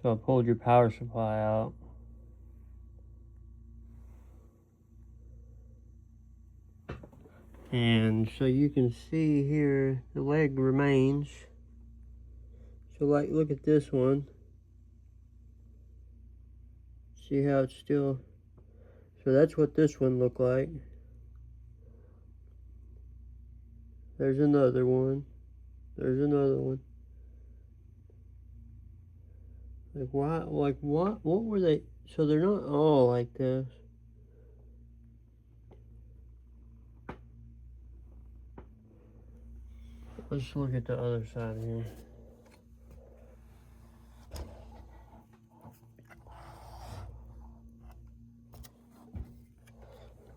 So I pulled your power supply out. And so you can see here, the leg remains. So like, look at this one. See how it's still, so that's what this one looked like. There's another one. There's another one. Like why, like what were they, so they're not all like this. Let's look at the other side here.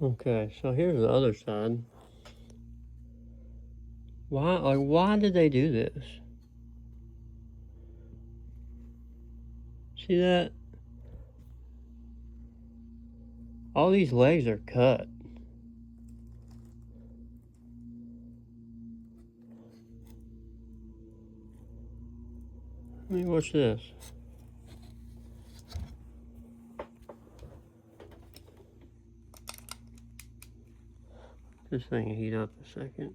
Okay, so here's the other side. Why did they do this? See that? All these legs are cut. I mean, watch this. This thing will heat up a second.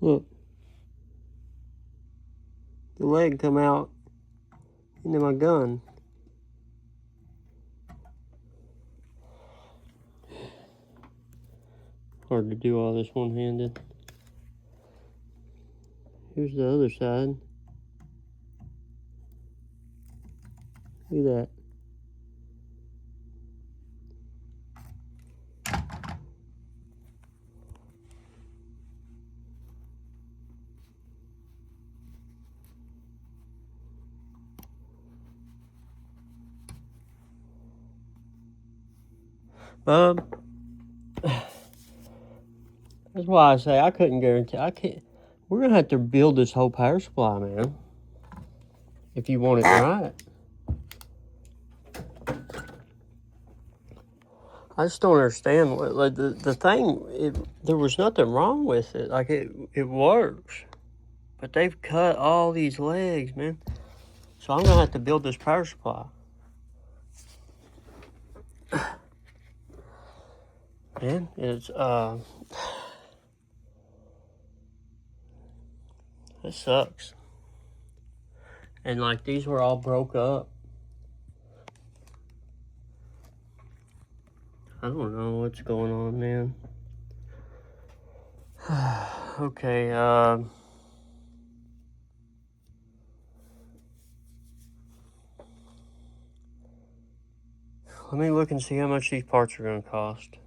Look, the leg come out into my gun. Hard to do all this one-handed. Here's the other side. Look at that. That's why I say I couldn't guarantee. I can't. We're gonna have to build this whole power supply, man. If you want it right. I just don't understand. Like the thing, there was nothing wrong with it. Like it works, but they've cut all these legs, man. So I'm gonna have to build this power supply. Man, it's this sucks. And like these were all broke up. I don't know what's going on, man. Okay, let me look and see how much these parts are gonna cost.